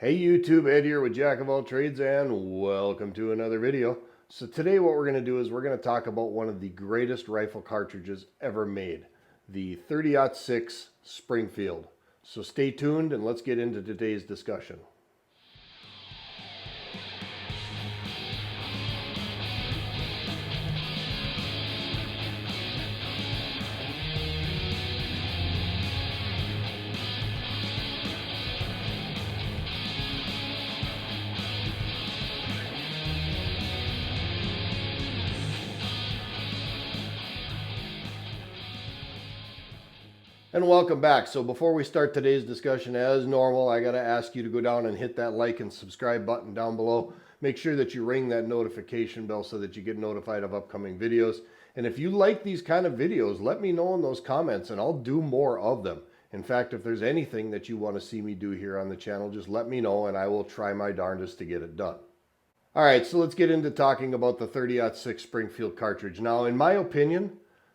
Hey YouTube, Ed here with Jack of all trades and welcome to another video. So today what we're going to do is we're going to talk about one of the greatest rifle cartridges ever made, the 30-06 Springfield. So stay tuned and let's get into today's discussion. And welcome back. So before we start today's discussion, as normal, I got to ask you to go down and hit that like and subscribe button down below. Make sure that you ring that notification bell so that you get notified of upcoming videos. And if you like these kind of videos, let me know in those comments and I'll do more of them. In fact, if there's anything that you want to see me do here on the channel, just let me know and I will try my darndest to get it done. All right, so let's get into talking about the 30-06 Springfield cartridge. Now, in my opinion,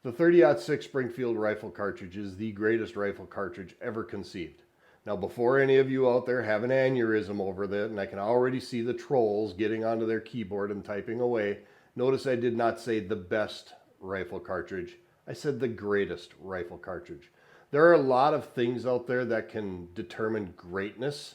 the 30-06 Springfield rifle cartridge is the greatest rifle cartridge ever conceived. Now, before any of you out there have an aneurysm over that, and I can already see the trolls getting onto their keyboard and typing away, notice I did not say the best rifle cartridge. I said the greatest rifle cartridge. There are a lot of things out there that can determine greatness,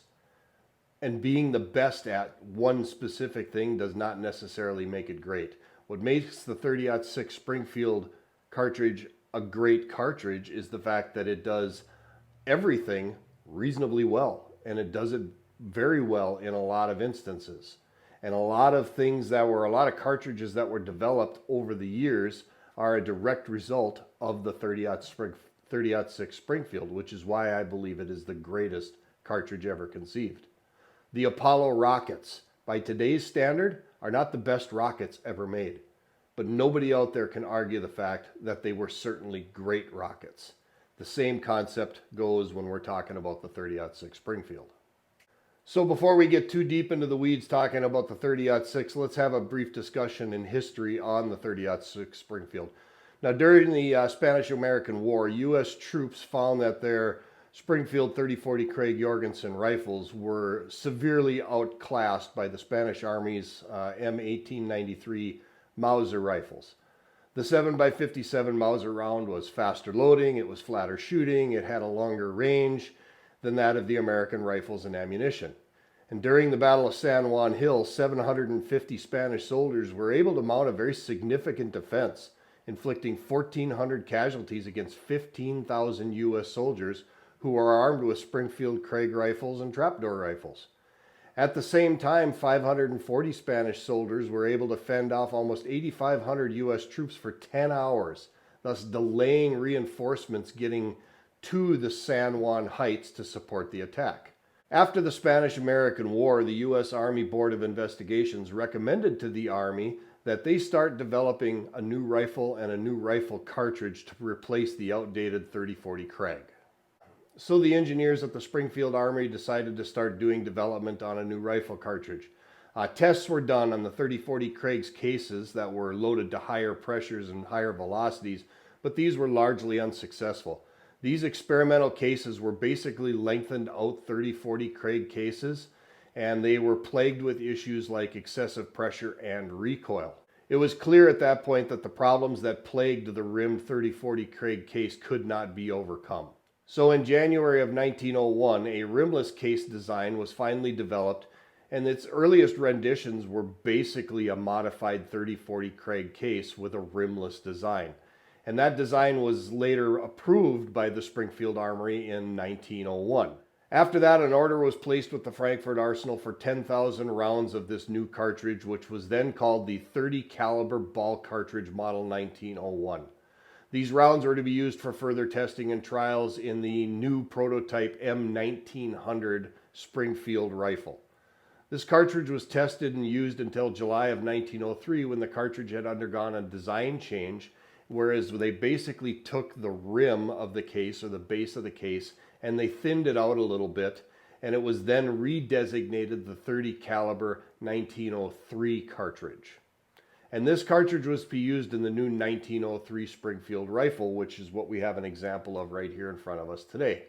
and being the best at one specific thing does not necessarily make it great. What makes the 30-06 Springfield cartridge a great cartridge is the fact that it does everything reasonably well, and it does it very well in a lot of instances. And a lot of cartridges that were developed over the years are a direct result of the 30-06 Springfield, which is why I believe it is the greatest cartridge ever conceived. The Apollo rockets, by today's standard, are not the best rockets ever made. But nobody out there can argue the fact that they were certainly great rockets. The same concept goes when we're talking about the 30-06 Springfield. So before we get too deep into the weeds talking about the 30-06, let's have a brief discussion in history on the 30-06 Springfield. Now, during the Spanish-American War, U.S. troops found that their Springfield 30-40 Craig Jorgensen rifles were severely outclassed by the Spanish Army's M1893 Mauser rifles. The 7x57 Mauser round was faster loading, it was flatter shooting, it had a longer range than that of the American rifles and ammunition. And during the Battle of San Juan Hill, 750 Spanish soldiers were able to mount a very significant defense, inflicting 1,400 casualties against 15,000 U.S. soldiers who were armed with Springfield Craig rifles and trapdoor rifles. At the same time, 540 Spanish soldiers were able to fend off almost 8,500 U.S. troops for 10 hours, thus delaying reinforcements getting to the San Juan Heights to support the attack. After the Spanish-American War, the U.S. Army Board of Investigations recommended to the Army that they start developing a new rifle and a new rifle cartridge to replace the outdated 30-40 Craig. So the engineers at the Springfield Armory decided to start doing development on a new rifle cartridge. Tests were done on the 30-40 Craig's cases that were loaded to higher pressures and higher velocities, but these were largely unsuccessful. These experimental cases were basically lengthened out 30-40 Craig cases, and they were plagued with issues like excessive pressure and recoil. It was clear at that point that the problems that plagued the rimmed 30-40 Craig case could not be overcome. So in January of 1901, a rimless case design was finally developed, and its earliest renditions were basically a modified 30-40 Craig case with a rimless design. And that design was later approved by the Springfield Armory in 1901. After that, an order was placed with the Frankfurt Arsenal for 10,000 rounds of this new cartridge, which was then called the 30 caliber ball cartridge model 1901. These rounds were to be used for further testing and trials in the new prototype M1900 Springfield rifle. This cartridge was tested and used until July of 1903 when the cartridge had undergone a design change, whereas they basically took the rim of the case or the base of the case and they thinned it out a little bit, and it was then redesignated the 30 caliber 1903 cartridge. And this cartridge was to be used in the new 1903 Springfield rifle, which is what we have an example of right here in front of us today.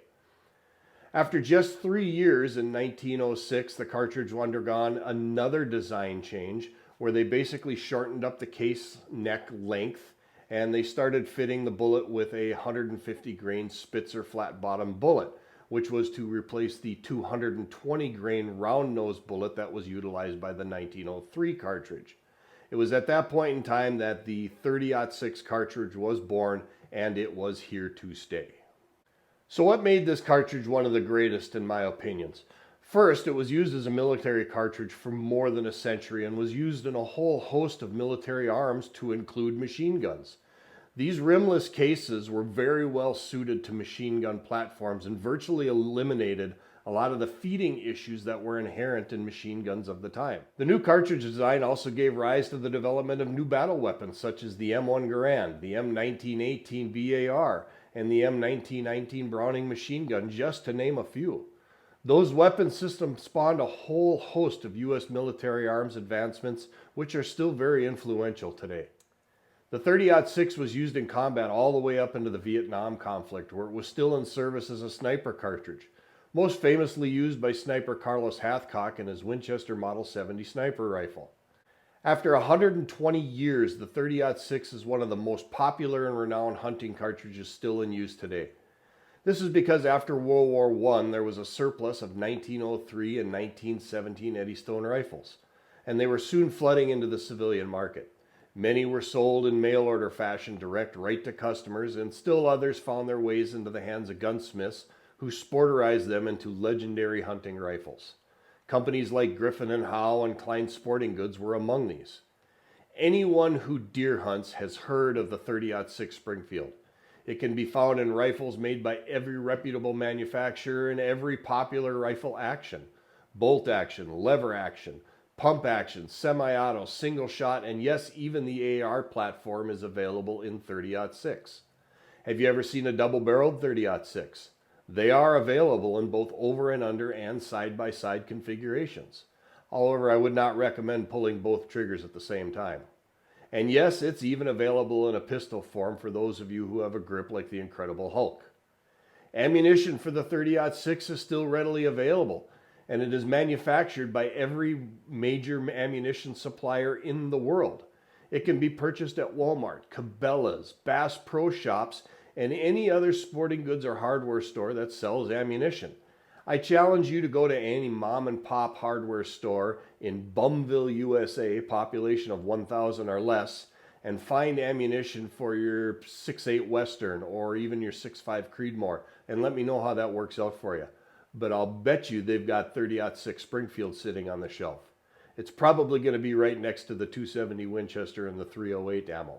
After just 3 years in 1906, the cartridge undergone another design change where they basically shortened up the case neck length and they started fitting the bullet with a 150 grain Spitzer flat bottom bullet, which was to replace the 220 grain round nose bullet that was utilized by the 1903 cartridge. It was at that point in time that the 30-06 cartridge was born, and it was here to stay. So what made this cartridge one of the greatest in my opinions? First, it was used as a military cartridge for more than a century and was used in a whole host of military arms to include machine guns. These rimless cases were very well suited to machine gun platforms and virtually eliminated a lot of the feeding issues that were inherent in machine guns of the time. The new cartridge design also gave rise to the development of new battle weapons such as the M1 Garand, the M1918 BAR, and the M1919 Browning machine gun, just to name a few. Those weapon systems spawned a whole host of U.S. military arms advancements, which are still very influential today. The 30-06 was used in combat all the way up into the Vietnam conflict, where it was still in service as a sniper cartridge, most famously used by sniper Carlos Hathcock in his Winchester Model 70 sniper rifle. After 120 years, the 30-06 is one of the most popular and renowned hunting cartridges still in use today. This is because after World War I, there was a surplus of 1903 and 1917 Eddystone rifles, and they were soon flooding into the civilian market. Many were sold in mail order fashion direct right to customers, and still others found their ways into the hands of gunsmiths who sporterized them into legendary hunting rifles. Companies like Griffin and Howe and Klein Sporting Goods were among these. Anyone who deer hunts has heard of the 30-06 Springfield. It can be found in rifles made by every reputable manufacturer in every popular rifle action: bolt action, lever action, pump action, semi-auto, single shot, and yes, even the AR platform is available in 30-06. Have you ever seen a double-barreled 30-06? They are available in both over and under and side-by-side configurations. However, I would not recommend pulling both triggers at the same time. And yes, it's even available in a pistol form for those of you who have a grip like the Incredible Hulk. Ammunition for the 30-06 is still readily available, and it is manufactured by every major ammunition supplier in the world. It can be purchased at Walmart, Cabela's, Bass Pro Shops, and any other sporting goods or hardware store that sells ammunition. I challenge you to go to any mom and pop hardware store in Bumville, USA, population of 1,000 or less, and find ammunition for your 6.8 Western or even your 6.5 Creedmoor, and let me know how that works out for you. But I'll bet you they've got 30-06 Springfield sitting on the shelf. It's probably going to be right next to the 270 Winchester and the 308 ammo.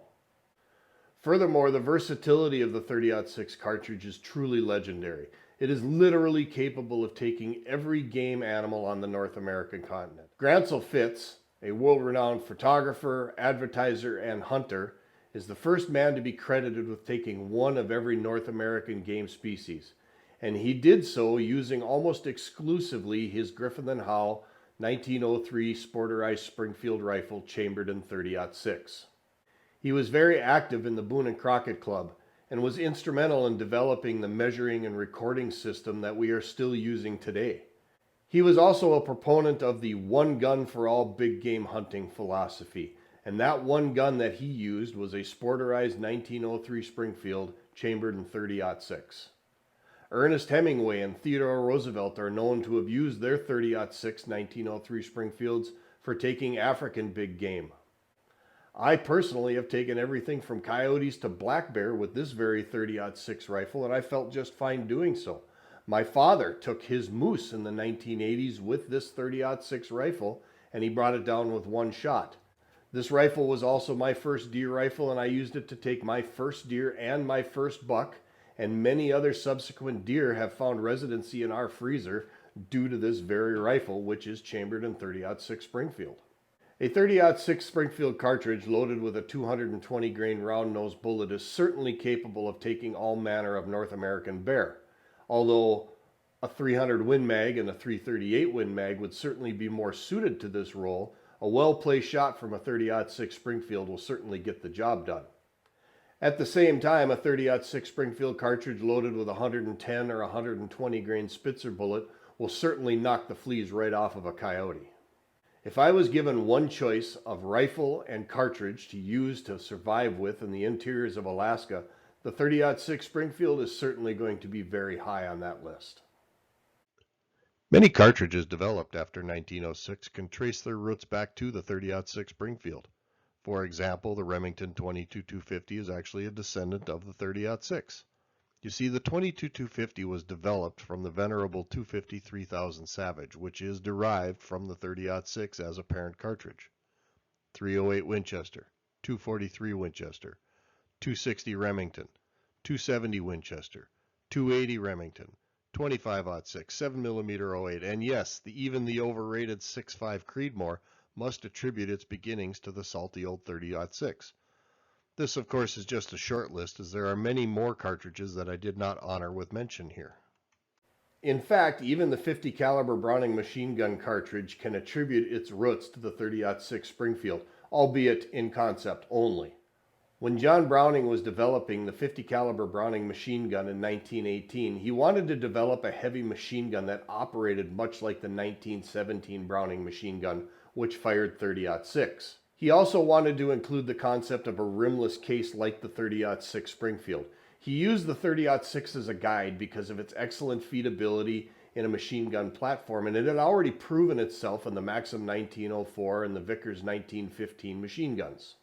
Furthermore, the versatility of the 30-06 cartridge is truly legendary. It is literally capable of taking every game animal on the North American continent. Grancel Fitz, a world-renowned photographer, advertiser, and hunter, is the first man to be credited with taking one of every North American game species, and he did so using almost exclusively his Griffin & Howe 1903 Sporterized Springfield rifle chambered in 30-06. He was very active in the Boone and Crockett Club and was instrumental in developing the measuring and recording system that we are still using today. He was also a proponent of the one gun for all big game hunting philosophy, and that one gun that he used was a Sporterized 1903 Springfield chambered in 30-06. Ernest Hemingway and Theodore Roosevelt are known to have used their 30-06 1903 Springfields for taking African big game. I personally have taken everything from coyotes to black bear with this very 30-06 rifle, and I felt just fine doing so. My father took his moose in the 1980s with this 30-06 rifle, and he brought it down with one shot. This rifle was also my first deer rifle, and I used it to take my first deer and my first buck, and many other subsequent deer have found residency in our freezer due to this very rifle, which is chambered in 30-06 Springfield. A 30-06 Springfield cartridge loaded with a 220 grain round nose bullet is certainly capable of taking all manner of North American bear, although a 300 Win Mag and a 338 Win Mag would certainly be more suited to this role. A well-placed shot from a 30-06 Springfield will certainly get the job done. At the same time, a 30-06 Springfield cartridge loaded with a 110 or 120 grain Spitzer bullet will certainly knock the fleas right off of a coyote. If I was given one choice of rifle and cartridge to use to survive with in the interiors of Alaska, the 30-06 Springfield is certainly going to be very high on that list. Many cartridges developed after 1906 can trace their roots back to the 30-06 Springfield. For example, the Remington 22-250 is actually a descendant of the 30-06. You see, the 22-250 was developed from the venerable 250-3000 Savage, which is derived from the 30-06 as a parent cartridge. 308 Winchester, 243 Winchester, 260 Remington, 270 Winchester, 280 Remington, 25-06, 7mm 08, and yes, even the overrated 6.5 Creedmoor must attribute its beginnings to the salty old 30-06. This, of course, is just a short list, as there are many more cartridges that I did not honor with mention here. In fact, even the 50 caliber Browning machine gun cartridge can attribute its roots to the 30-06 Springfield, albeit in concept only. When John Browning was developing the 50 caliber Browning machine gun in 1918, he wanted to develop a heavy machine gun that operated much like the 1917 Browning machine gun, which fired 30-06. He also wanted to include the concept of a rimless case like the 30-06 Springfield. He used the 30-06 as a guide because of its excellent featability in a machine gun platform, and it had already proven itself in the Maxim 1904 and the Vickers 1915 machine guns.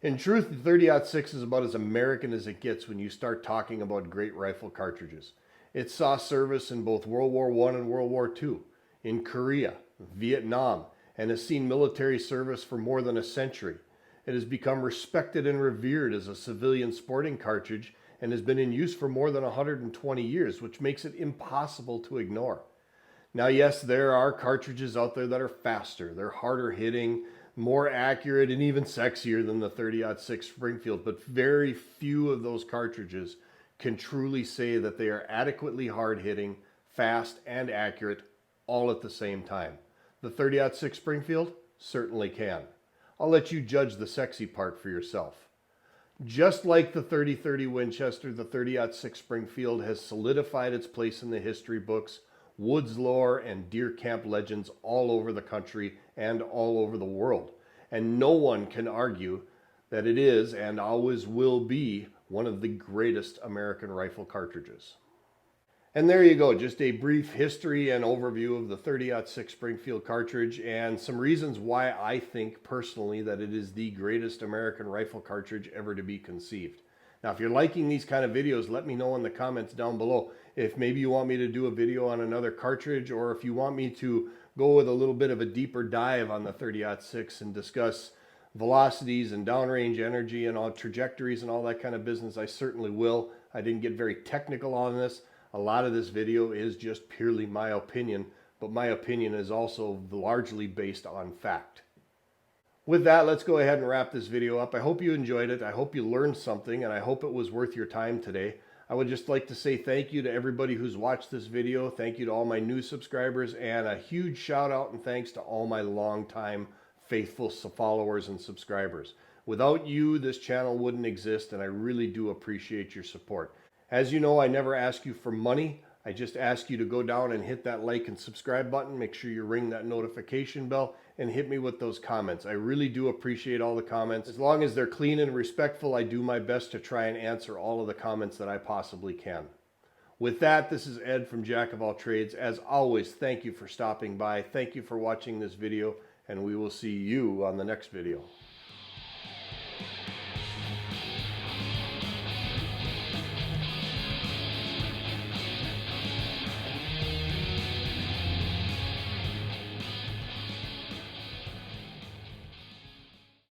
In truth, the 30-06 is about as American as it gets when you start talking about great rifle cartridges. It saw service in both World War I and World War II, in Korea, Vietnam, and has seen military service for more than a century. It has become respected and revered as a civilian sporting cartridge and has been in use for more than 120 years, which makes it impossible to ignore. Now, yes, there are cartridges out there that are faster, they're harder hitting, more accurate, and even sexier than the 30-06 Springfield, but very few of those cartridges can truly say that they are adequately hard hitting, fast, and accurate all at the same time. The 30-06 Springfield certainly can. I'll let you judge the sexy part for yourself. Just like the 30-30 Winchester, the 30-06 Springfield has solidified its place in the history books, woods lore, and deer camp legends all over the country and all over the world. And no one can argue that it is and always will be one of the greatest American rifle cartridges. And there you go, just a brief history and overview of the 30-06 Springfield cartridge and some reasons why I think personally that it is the greatest American rifle cartridge ever to be conceived. Now, if you're liking these kind of videos, let me know in the comments down below if maybe you want me to do a video on another cartridge, or if you want me to go with a little bit of a deeper dive on the 30-06 and discuss velocities and downrange energy and all trajectories and all that kind of business. I certainly will. I didn't get very technical on this. A lot of this video is just purely my opinion, but my opinion is also largely based on fact. With that, let's go ahead and wrap this video up. I hope you enjoyed it. I hope you learned something, and I hope it was worth your time today. I would just like to say thank you to everybody who's watched this video. Thank you to all my new subscribers, and a huge shout out and thanks to all my longtime faithful followers and subscribers. Without you, this channel wouldn't exist, and I really do appreciate your support. As you know, I never ask you for money. I just ask you to go down and hit that like and subscribe button. Make sure you ring that notification bell and hit me with those comments. I really do appreciate all the comments. As long as they're clean and respectful, I do my best to try and answer all of the comments that I possibly can. With that, this is Ed from Jack of All Trades. As always, thank you for stopping by. Thank you for watching this video, and we will see you on the next video.